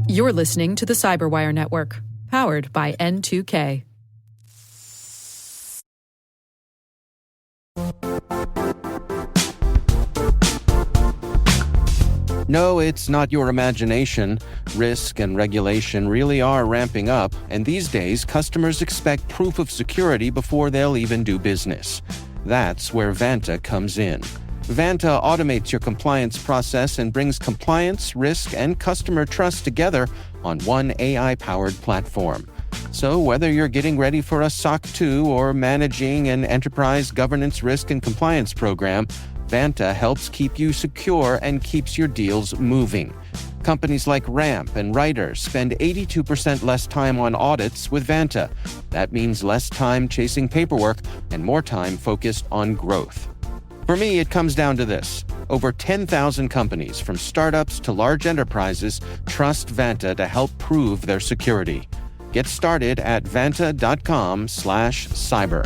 You're listening to the CyberWire Network, powered by N2K. No, it's not your imagination. Risk and regulation really are ramping up, and these days, customers expect proof of security before they'll even do business. That's where Vanta comes in. Vanta automates your compliance process and brings compliance, risk, and customer trust together on one AI-powered platform. So whether you're getting ready for a SOC 2 or managing an enterprise governance risk and compliance program, Vanta helps keep you secure and keeps your deals moving. Companies like Ramp and Ryder spend 82% less time on audits with Vanta. That means less time chasing paperwork and more time focused on growth. For me, it comes down to this. Over 10,000 companies, from startups to large enterprises, trust Vanta to help prove their security. Get started at vanta.com/cyber.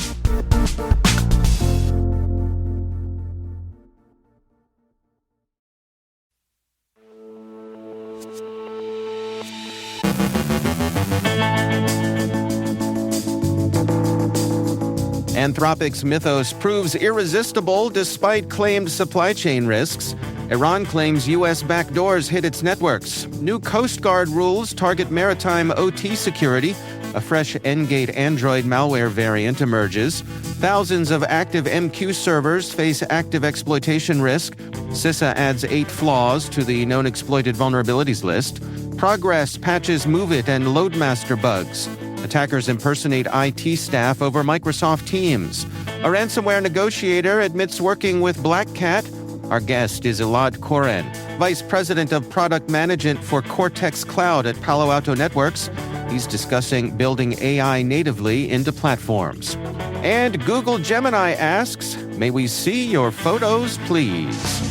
Anthropic's Mythos proves irresistible despite claimed supply chain risks. Iran claims U.S. backdoors hit its networks. New Coast Guard rules target maritime OT security. A fresh NGate Android malware variant emerges. Thousands of ActiveMQ servers face active exploitation risk. CISA adds 8 flaws to the known exploited vulnerabilities list. Progress patches MOVEit and LoadMaster bugs. Attackers impersonate IT staff over Microsoft Teams. A ransomware negotiator admits working with BlackCat. Our guest is Elad Koren, Vice President of Product Management for Cortex Cloud at Palo Alto Networks. He's discussing building AI natively into platforms. And Google Gemini asks, "May we see your photos, please?"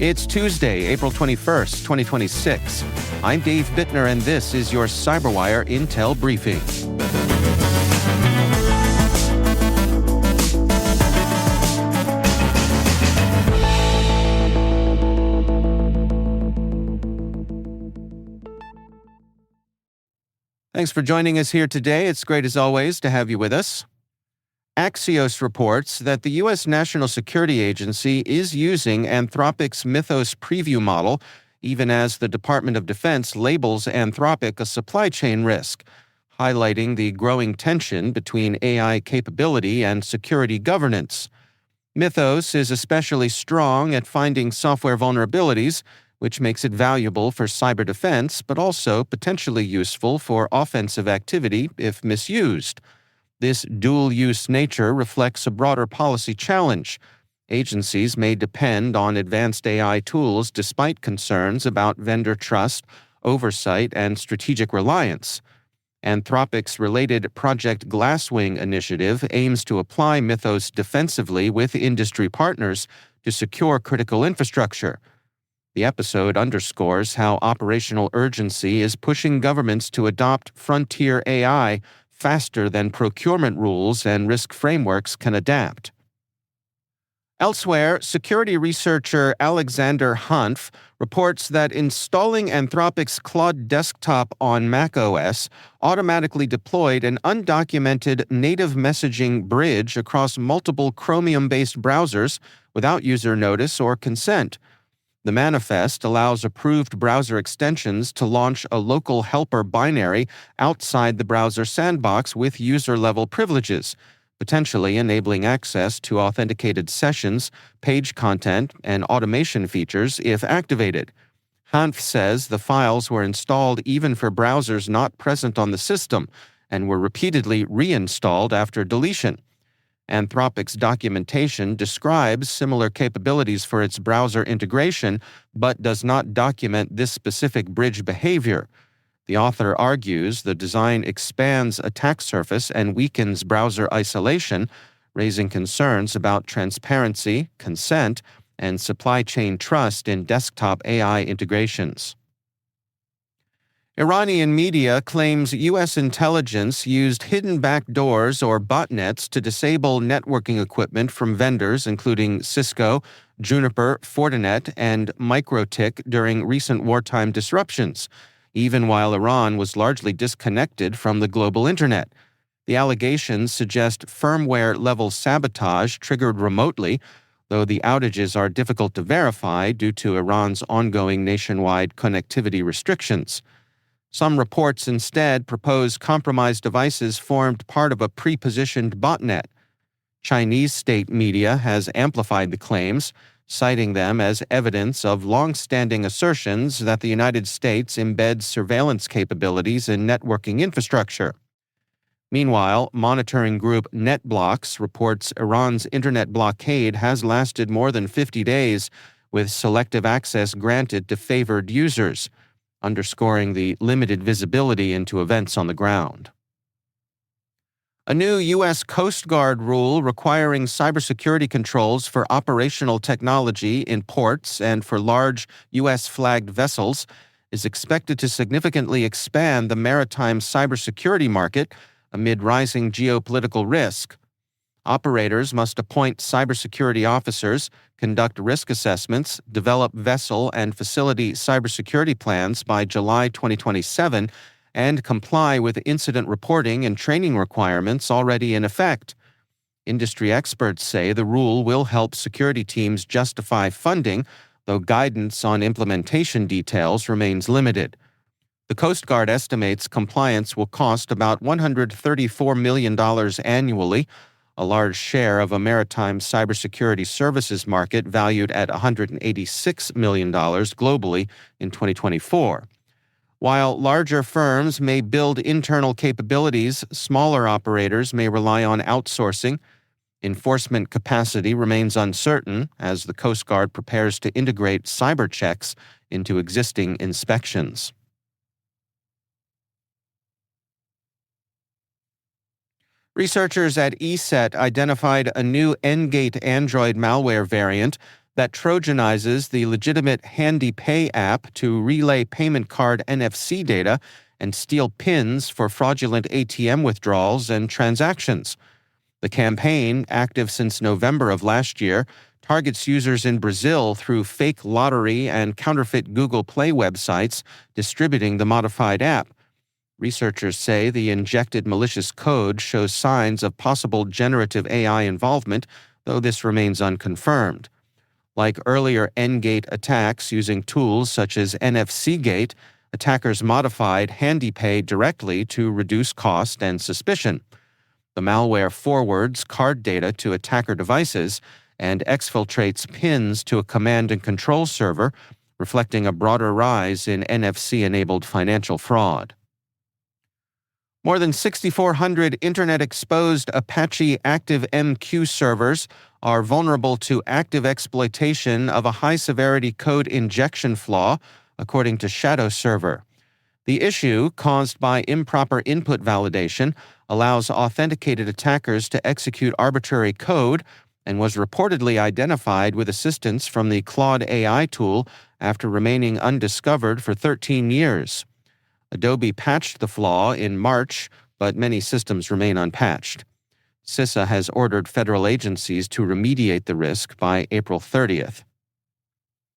It's Tuesday, April 21st, 2026. I'm Dave Bittner, and this is your CyberWire Intel Briefing. Thanks for joining us here today. It's great, as always, to have you with us. Axios reports that the U.S. National Security Agency is using Anthropic's Mythos preview model, even as the Department of Defense labels Anthropic a supply chain risk, highlighting the growing tension between AI capability and security governance. Mythos is especially strong at finding software vulnerabilities, which makes it valuable for cyber defense, but also potentially useful for offensive activity if misused. This dual-use nature reflects a broader policy challenge. Agencies may depend on advanced AI tools despite concerns about vendor trust, oversight, and strategic reliance. Anthropic's related Project Glasswing initiative aims to apply Mythos defensively with industry partners to secure critical infrastructure. The episode underscores how operational urgency is pushing governments to adopt frontier AI faster than procurement rules and risk frameworks can adapt. Elsewhere, security researcher Alexander Hanf reports that installing Anthropic's Claude Desktop on macOS automatically deployed an undocumented native messaging bridge across multiple Chromium-based browsers without user notice or consent. The manifest allows approved browser extensions to launch a local helper binary outside the browser sandbox with user-level privileges, potentially enabling access to authenticated sessions, page content, and automation features if activated. Hanf says the files were installed even for browsers not present on the system and were repeatedly reinstalled after deletion. Anthropic's documentation describes similar capabilities for its browser integration, but does not document this specific bridge behavior. The author argues the design expands attack surface and weakens browser isolation, raising concerns about transparency, consent, and supply chain trust in desktop AI integrations. Iranian media claims U.S. intelligence used hidden backdoors or botnets to disable networking equipment from vendors including Cisco, Juniper, Fortinet, and MikroTik during recent wartime disruptions, even while Iran was largely disconnected from the global internet. The allegations suggest firmware-level sabotage triggered remotely, though the outages are difficult to verify due to Iran's ongoing nationwide connectivity restrictions. Some reports instead propose compromised devices formed part of a pre-positioned botnet. Chinese state media has amplified the claims, citing them as evidence of long-standing assertions that the United States embeds surveillance capabilities in networking infrastructure. Meanwhile, monitoring group NetBlocks reports Iran's internet blockade has lasted more than 50 days, with selective access granted to favored users, underscoring the limited visibility into events on the ground. A new U.S. Coast Guard rule requiring cybersecurity controls for operational technology in ports and for large U.S.-flagged vessels is expected to significantly expand the maritime cybersecurity market amid rising geopolitical risk. Operators must appoint cybersecurity officers, conduct risk assessments, develop vessel and facility cybersecurity plans by July 2027, and comply with incident reporting and training requirements already in effect. Industry experts say the rule will help security teams justify funding, though guidance on implementation details remains limited. The Coast Guard estimates compliance will cost about $134 million annually, a large share of a maritime cybersecurity services market valued at $186 million globally in 2024. While larger firms may build internal capabilities, smaller operators may rely on outsourcing. Enforcement capacity remains uncertain as the Coast Guard prepares to integrate cyber checks into existing inspections. Researchers at ESET identified a new NGate Android malware variant that trojanizes the legitimate HandyPay app to relay payment card NFC data and steal PINs for fraudulent ATM withdrawals and transactions. The campaign, active since November of last year, targets users in Brazil through fake lottery and counterfeit Google Play websites distributing the modified app. Researchers say the injected malicious code shows signs of possible generative AI involvement, though this remains unconfirmed. Like earlier NGate attacks using tools such as NFCgate, attackers modified HandyPay directly to reduce cost and suspicion. The malware forwards card data to attacker devices and exfiltrates PINs to a command and control server, reflecting a broader rise in NFC-enabled financial fraud. More than 6,400 Internet-exposed Apache ActiveMQ servers are vulnerable to active exploitation of a high-severity code injection flaw, according to Shadow Server. The issue, caused by improper input validation, allows authenticated attackers to execute arbitrary code and was reportedly identified with assistance from the Claude AI tool after remaining undiscovered for 13 years. Adobe patched the flaw in March, but many systems remain unpatched. CISA has ordered federal agencies to remediate the risk by April 30th.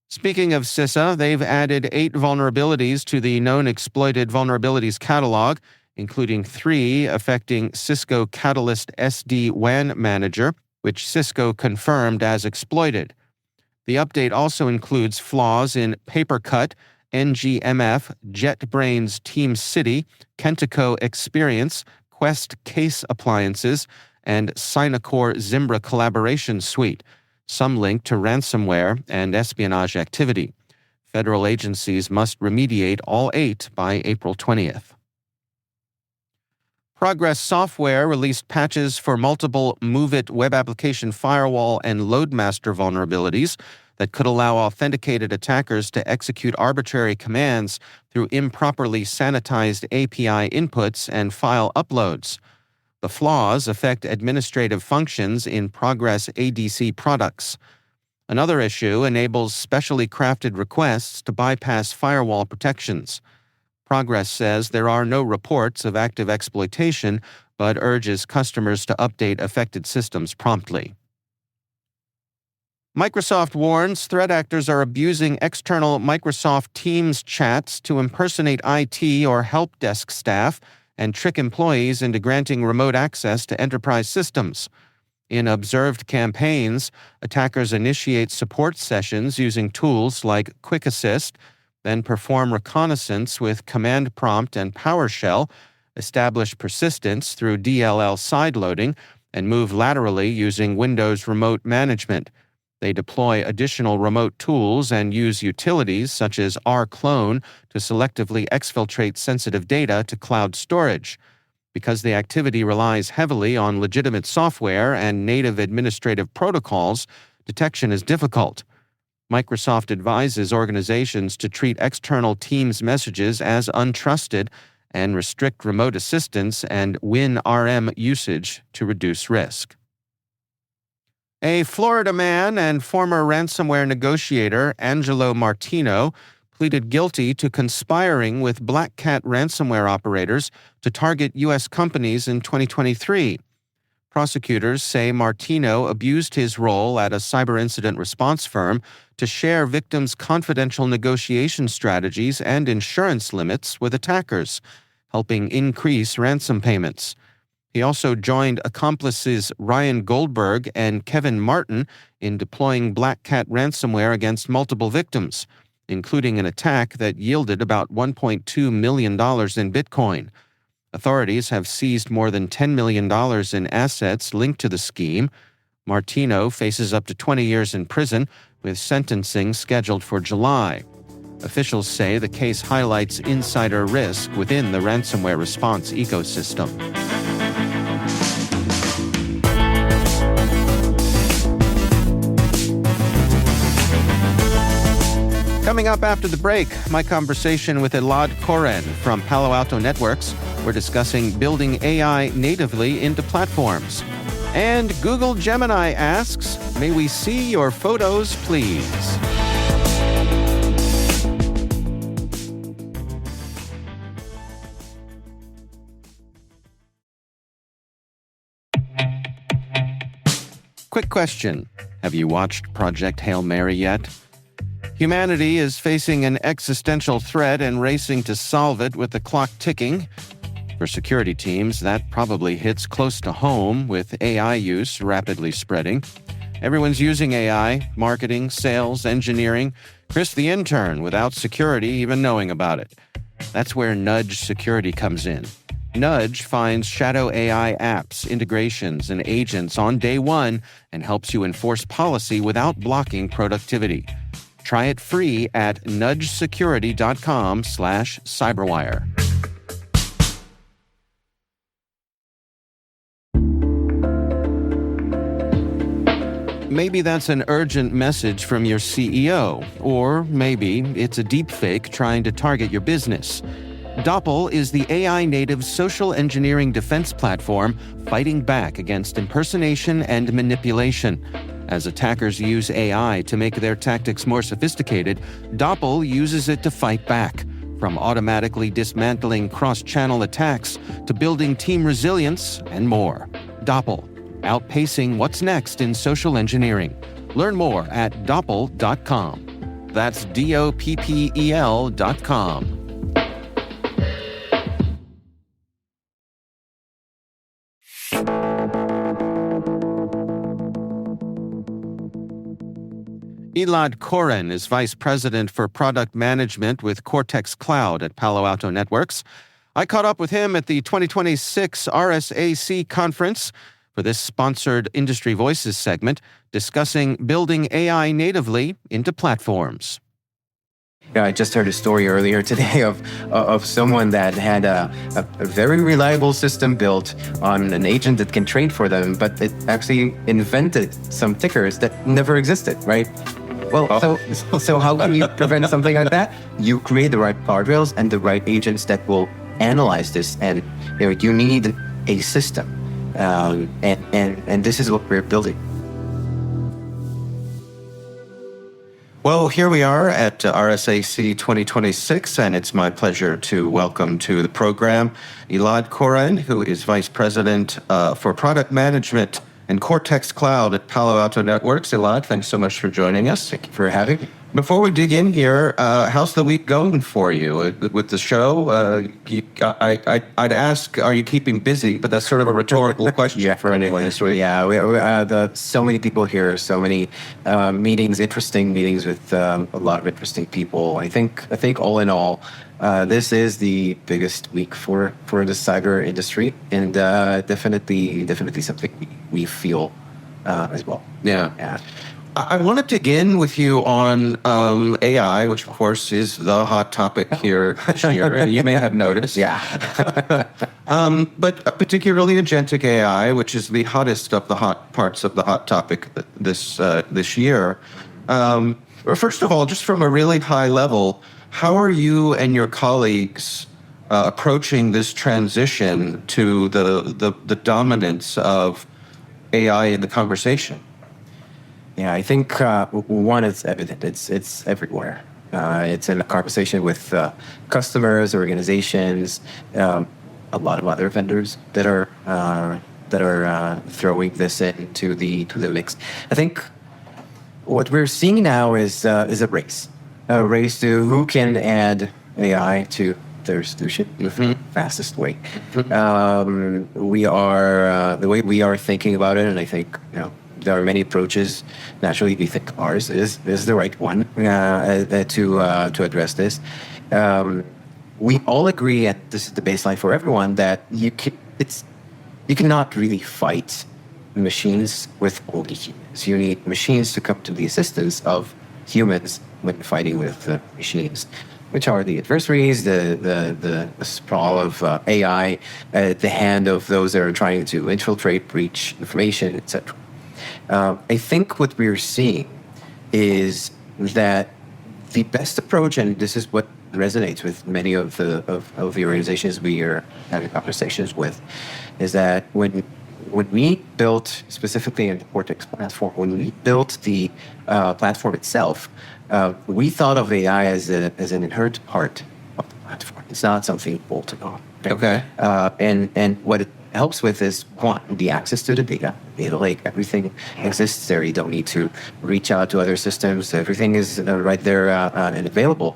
Speaking of CISA, they've added 8 vulnerabilities to the known exploited vulnerabilities catalog, including 3 affecting Cisco Catalyst SD-WAN Manager, which Cisco confirmed as exploited. The update also includes flaws in PaperCut, NGMF, JetBrains Team City, Kentico Experience, Quest Case Appliances, and Synacore Zimbra Collaboration Suite, some linked to ransomware and espionage activity. Federal agencies must remediate all 8 by April 20th. Progress Software released patches for multiple MOVEit web application firewall and LoadMaster vulnerabilities that could allow authenticated attackers to execute arbitrary commands through improperly sanitized API inputs and file uploads. The flaws affect administrative functions in Progress ADC products. Another issue enables specially crafted requests to bypass firewall protections. Progress says there are no reports of active exploitation, but urges customers to update affected systems promptly. Microsoft warns threat actors are abusing external Microsoft Teams chats to impersonate IT or help desk staff and trick employees into granting remote access to enterprise systems. In observed campaigns, attackers initiate support sessions using tools like Quick Assist, then perform reconnaissance with Command Prompt and PowerShell, establish persistence through DLL sideloading, and move laterally using Windows Remote Management. They deploy additional remote tools and use utilities such as rclone to selectively exfiltrate sensitive data to cloud storage. Because the activity relies heavily on legitimate software and native administrative protocols, detection is difficult. Microsoft advises organizations to treat external Teams messages as untrusted and restrict remote assistance and WinRM usage to reduce risk. A Florida man and former ransomware negotiator, Angelo Martino, pleaded guilty to conspiring with BlackCat ransomware operators to target U.S. companies in 2023. Prosecutors say Martino abused his role at a cyber incident response firm to share victims' confidential negotiation strategies and insurance limits with attackers, helping increase ransom payments. He also joined accomplices Ryan Goldberg and Kevin Martin in deploying BlackCat ransomware against multiple victims, including an attack that yielded about $1.2 million in Bitcoin. Authorities have seized more than $10 million in assets linked to the scheme. Martino faces up to 20 years in prison, with sentencing scheduled for July. Officials say the case highlights insider risk within the ransomware response ecosystem. Coming up after the break, my conversation with Elad Koren from Palo Alto Networks. We're discussing building AI natively into platforms. And Google Gemini asks, may we see your photos, please? Quick question. Have you watched Project Hail Mary yet? Humanity is facing an existential threat and racing to solve it with the clock ticking. For security teams, that probably hits close to home with AI use rapidly spreading. Everyone's using AI, marketing, sales, engineering. Chris the intern without security even knowing about it. That's where Nudge Security comes in. Nudge finds shadow AI apps, integrations, and agents on day one and helps you enforce policy without blocking productivity. Try it free at nudgesecurity.com/cyberwire. Maybe that's an urgent message from your CEO, or maybe it's a deepfake trying to target your business. Doppel is the AI-native social engineering defense platform fighting back against impersonation and manipulation. As attackers use AI to make their tactics more sophisticated, Doppel uses it to fight back, from automatically dismantling cross-channel attacks to building team resilience and more. Doppel, outpacing what's next in social engineering. Learn more at doppel.com. That's DOPPEL.com. Elad Koren is Vice President for Product Management with Cortex Cloud at Palo Alto Networks. I caught up with him at the 2026 RSAC conference for this sponsored Industry Voices segment, discussing building AI natively into platforms. Yeah, I just heard a story earlier today of someone that had a very reliable system built on an agent that can trade for them, but it actually invented some tickers that never existed, right? Well, so how can you prevent something like that? You create the right guardrails and the right agents that will analyze this, and you need a system, and this is what we're building. Well, here we are at RSAC 2026, and it's my pleasure to welcome to the program Elad Koren, who is Vice President for Product Management and Cortex Cloud at Palo Alto Networks. Elad, thanks so much for joining us. Thank you for having me. Before we dig in here, how's the week going for you with the show? I'd ask, are you keeping busy? But that's sort of a rhetorical question for anyone this week. Yeah, so many people here, so many meetings, interesting meetings with a lot of interesting people. I think all in all, this is the biggest week for the cyber industry, and definitely something we feel as well. Yeah. I want to dig in with you on AI, which of course is the hot topic here this year. You may have noticed. Yeah. But particularly agentic AI, which is the hottest of the hot parts of the hot topic this year. First of all, just from a really high level, how are you and your colleagues approaching this transition to the dominance of AI in the conversation? Yeah, I think one is evident. It's everywhere. It's in a conversation with customers, organizations, a lot of other vendors that are throwing this into the mix. I think what we're seeing now is a race to who can add AI to their solution the fastest way. We are the way we are thinking about it, and I think there are many approaches. Naturally, we think ours is the right one to address this. We all agree, and this is the baseline for everyone, that you cannot really fight machines with only humans. You need machines to come to the assistance of humans when fighting with machines, which are the adversaries, the sprawl of AI at the hand of those that are trying to infiltrate, breach information, etc. I think what we're seeing is that the best approach, and this is what resonates with many of the organizations we are having conversations with, is that when we built, specifically in the Cortex platform, when we built the platform itself, we thought of AI as an inherent part of the platform. It's not something bolted on. Okay. And what it helps with is, one, the access to the data. Like everything exists there. You don't need to reach out to other systems. Everything is right there and available.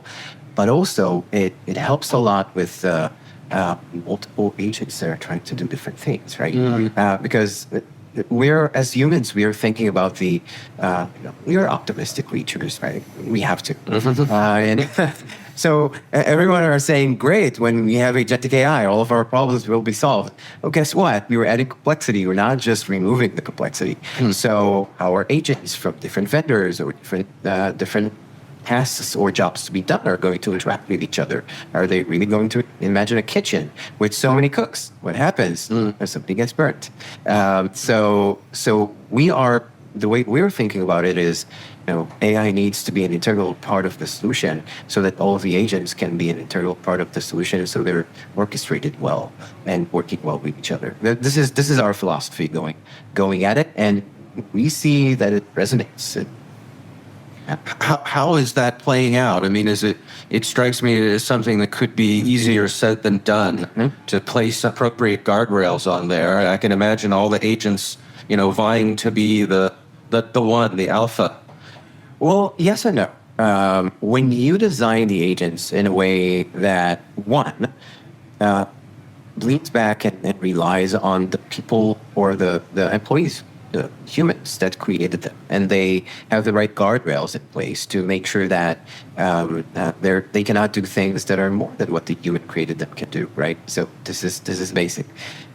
But also, it helps a lot with multiple agents that are trying to do different things, right? Because as humans, we are thinking about we are optimistic creatures, right? We have to. And so everyone are saying, great, when we have agentic AI, all of our problems will be solved. Well, guess what? We were adding complexity. We're not just removing the complexity. So our agents from different vendors or different tasks or jobs to be done are going to interact with each other. Are they really going to imagine a kitchen with so many cooks? What happens if somebody gets burnt? So the way we're thinking about it is, AI needs to be an integral part of the solution so that all of the agents can be an integral part of the solution, so they're orchestrated well and working well with each other. This is our philosophy going at it, and we see that it resonates. How is that playing out? I mean, it strikes me as something that could be easier said than done to place appropriate guardrails on there. I can imagine all the agents, vying to be the one, the alpha. Well, yes and no. When you design the agents in a way that, one, leans back and relies on the people or the employees, the humans that created them, and they have the right guardrails in place to make sure that they cannot do things that are more than what the human created them can do, right? So this is basic.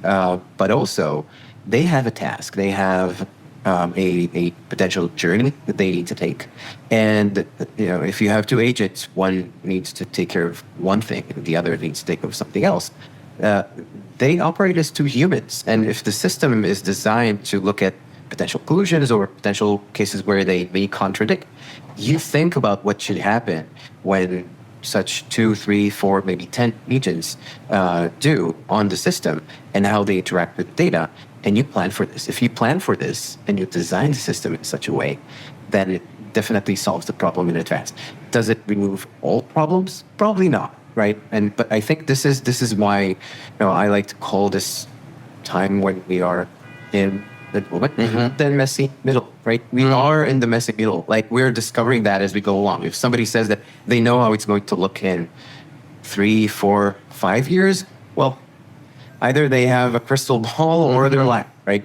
But also, they have a task. They have a potential journey that they need to take. And if you have two agents, one needs to take care of one thing and the other needs to take care of something else. They operate as two humans. And if the system is designed to look at potential collusions or potential cases where they may contradict, you think about what should happen when such 2, 3, 4, maybe 10 agents do on the system and how they interact with data. And you plan for this. If you plan for this and you design the system in such a way, then definitely solves the problem in advance. Does it remove all problems? Probably not, right? But I think this is why I like to call this time when we are in the moment, the messy middle, right? We are in the messy middle. Like, we're discovering that as we go along. If somebody says that they know how it's going to look in 3, 4, 5 years, well, either they have a crystal ball or they're lying, right?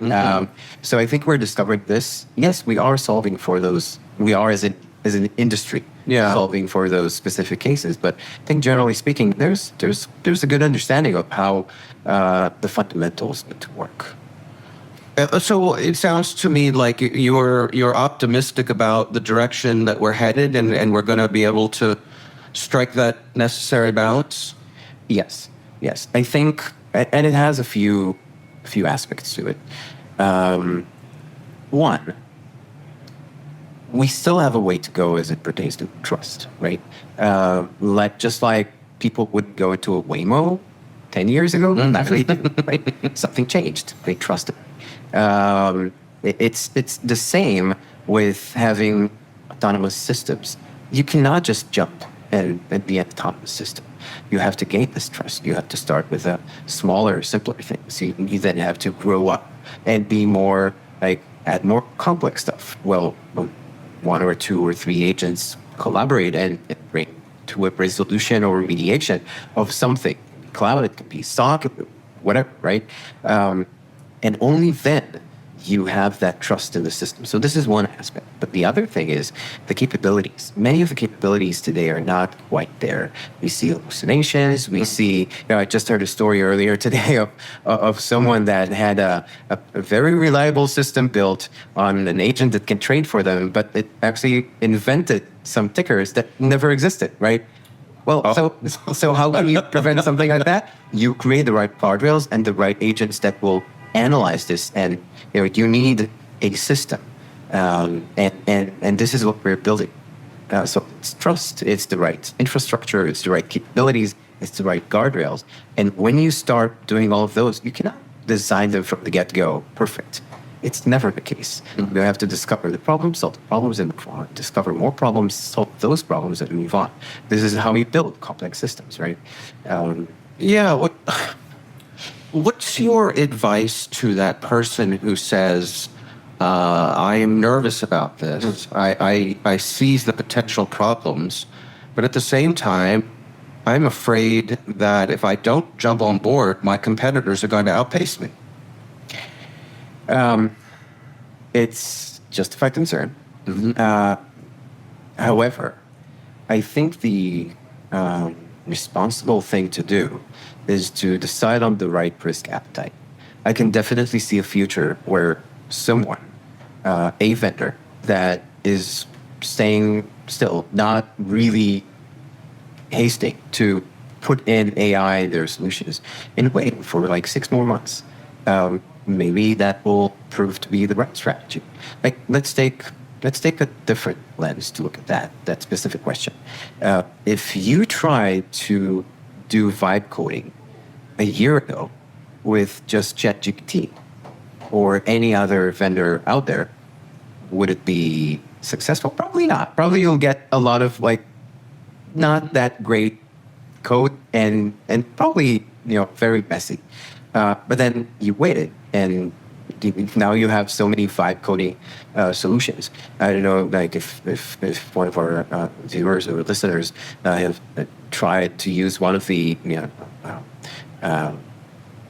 So I think we're discovering this. Yes, we are solving for those. We are as an industry solving for those specific cases. But I think generally speaking, there's a good understanding of how the fundamentals need to work. So it sounds to me like you're optimistic about the direction that we're headed, and we're going to be able to strike that necessary balance. Yes. I think, and it has a few aspects to it. One, we still have a way to go as it pertains to trust, right? Just like people would go into a Waymo 10 years ago, right? Something changed. They trusted. It's the same with having autonomous systems. You cannot just jump and be an autonomous system. You have to gain this trust. You have to start with a smaller, simpler things. You then have to grow up and be more add more complex stuff. Well, 1 or 2 or 3 agents collaborate and bring to a resolution or remediation of something. Cloud, it could be SOC, whatever, right? And only then you have that trust in the system. So this is one aspect. But the other thing is the capabilities. Many of the capabilities today are not quite there. We see hallucinations. We see, I just heard a story earlier today of someone that had a very reliable system built on an agent that can trade for them, but it actually invented some tickers that never existed, right? Well, so how can you prevent something like that? You create the right guardrails and the right agents that will analyze this, and you need a system, and this is what we're building. So it's trust, it's the right infrastructure, it's the right capabilities, it's the right guardrails, and when you start doing all of those, you cannot design them from the get-go perfect. It's never the case. You have to discover the problems, solve the problems, and move on. Discover more problems, solve those problems, and move on. This is how we build complex systems, right? What's your advice to that person who says, I am nervous about this. I seize the potential problems, but at the same time, I'm afraid that if I don't jump on board, my competitors are going to outpace me. It's justified concern. However, I think the responsible thing to do is to decide on the right risk appetite. I can definitely see a future where someone, a vendor that is staying still, not really hasting to put in AI in their solutions, and wait for 6 more months. Maybe that will prove to be the right strategy. Let's take a different lens to look at that specific question. If you tried to do vibe coding a year ago with just ChatGPT or any other vendor out there, would it be successful? Probably not. Probably you'll get a lot of not that great code and probably very messy. But then you waited, and now you have so many vibe coding solutions. I don't know, if one of our viewers or listeners have tried to use one of the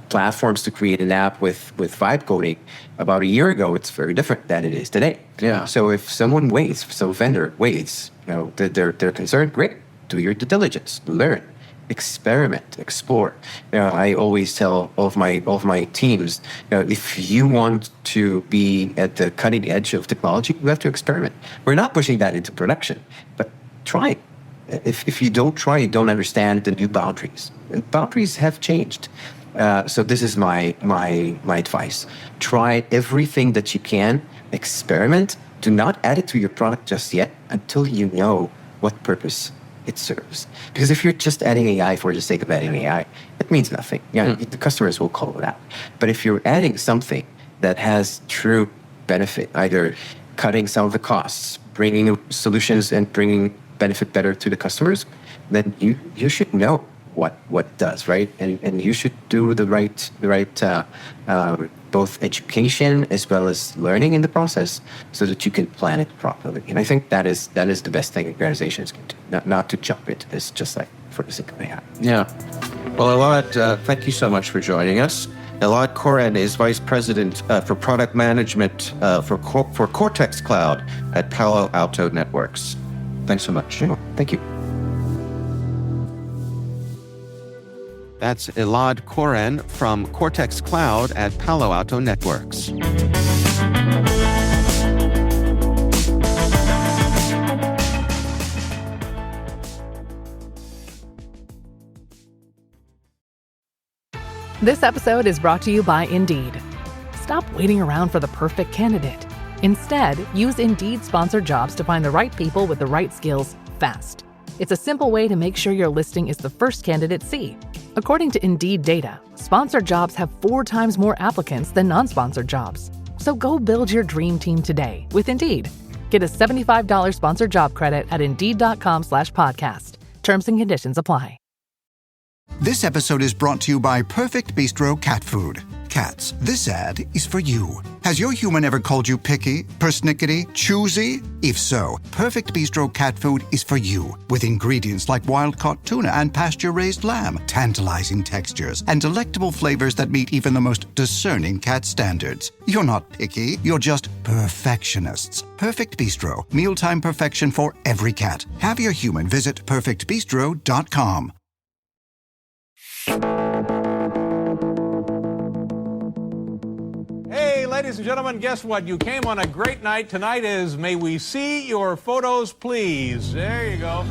platforms to create an app with vibe coding about a year ago, it's very different than it is today. Yeah. So if someone waits, so vendor waits, they're concerned, great, do your due diligence, learn, experiment, explore. I always tell all of my teams, if you want to be at the cutting edge of technology, you have to experiment. We're not pushing that into production, but try. If you don't try, you don't understand the new boundaries. And boundaries have changed. So this is my advice. Try everything that you can. Experiment. Do not add it to your product just yet until you know what purpose it serves. Because if you're just adding AI for the sake of adding AI, it means nothing. The customers will call it out. But if you're adding something that has true benefit, either cutting some of the costs, bringing solutions and bringing benefit better to the customers, then you should know what it does, right? And you should do the right both education as well as learning in the process so that you can plan it properly. And I think that is the best thing organizations can do, not to jump into this just like for the sake of it. Yeah. Well, Elad, thank you so much for joining us. Elad Koren is Vice President for Product Management for Cortex Cloud at Palo Alto Networks. Thanks so much. Sure. Thank you. That's Elad Koren from Cortex Cloud at Palo Alto Networks. This episode is brought to you by Indeed. Stop waiting around for the perfect candidate. Instead, use Indeed sponsored jobs to find the right people with the right skills fast. It's a simple way to make sure your listing is the first candidates see. According to Indeed data, sponsored jobs have 4 times more applicants than non-sponsored jobs. So go build your dream team today with Indeed. Get a $75 sponsored job credit at Indeed.com/podcast. Terms and conditions apply. This episode is brought to you by Perfect Bistro Cat Food. Cats, this ad is for you. Has your human ever called you picky, persnickety, choosy? If so, Perfect Bistro Cat Food is for you. With ingredients like wild-caught tuna and pasture-raised lamb, tantalizing textures, and delectable flavors that meet even the most discerning cat standards. You're not picky, you're just perfectionists. Perfect Bistro, mealtime perfection for every cat. Have your human visit perfectbistro.com. Hey, ladies and gentlemen, guess what? You came on a great night. Tonight is May We See Your Photos, Please. There you go.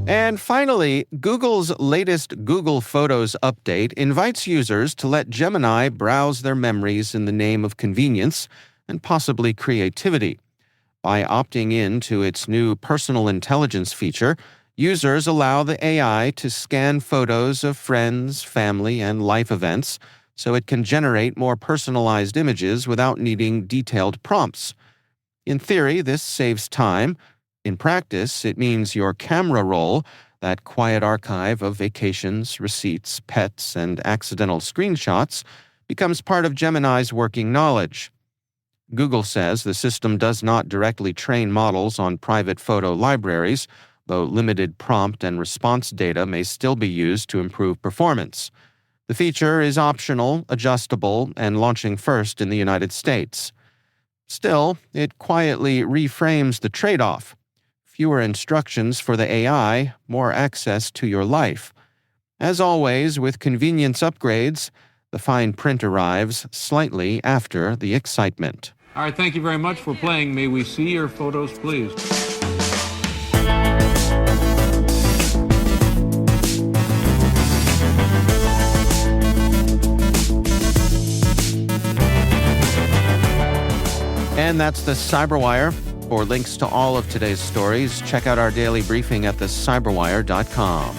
And finally, Google's latest Google Photos update invites users to let Gemini browse their memories in the name of convenience and possibly creativity. By opting in to its new personal intelligence feature, users allow the AI to scan photos of friends, family, and life events so it can generate more personalized images without needing detailed prompts. In theory, this saves time. In practice, it means your camera roll, that quiet archive of vacations, receipts, pets, and accidental screenshots, becomes part of Gemini's working knowledge. Google says the system does not directly train models on private photo libraries, though limited prompt and response data may still be used to improve performance. The feature is optional, adjustable, and launching first in the United States. Still, it quietly reframes the trade-off. Fewer instructions for the AI, more access to your life. As always, with convenience upgrades, the fine print arrives slightly after the excitement. All right, thank you very much for playing May We See Your Photos, Please. And that's the CyberWire. For links to all of today's stories, check out our daily briefing at thecyberwire.com.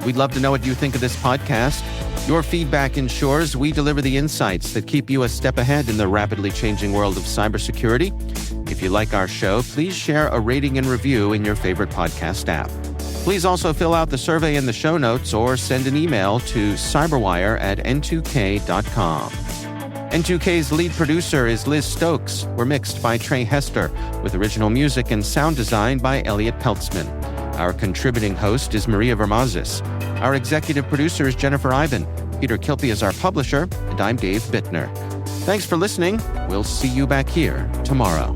We'd love to know what you think of this podcast. Your feedback ensures we deliver the insights that keep you a step ahead in the rapidly changing world of cybersecurity. If you like our show, please share a rating and review in your favorite podcast app. Please also fill out the survey in the show notes or send an email to cyberwire@n2k.com. N2K's lead producer is Liz Stokes. We're mixed by Trey Hester, with original music and sound design by Elliot Peltzman. Our contributing host is Maria Vermazis. Our executive producer is Jennifer Ivan. Peter Kilpie is our publisher, and I'm Dave Bittner. Thanks for listening. We'll see you back here tomorrow.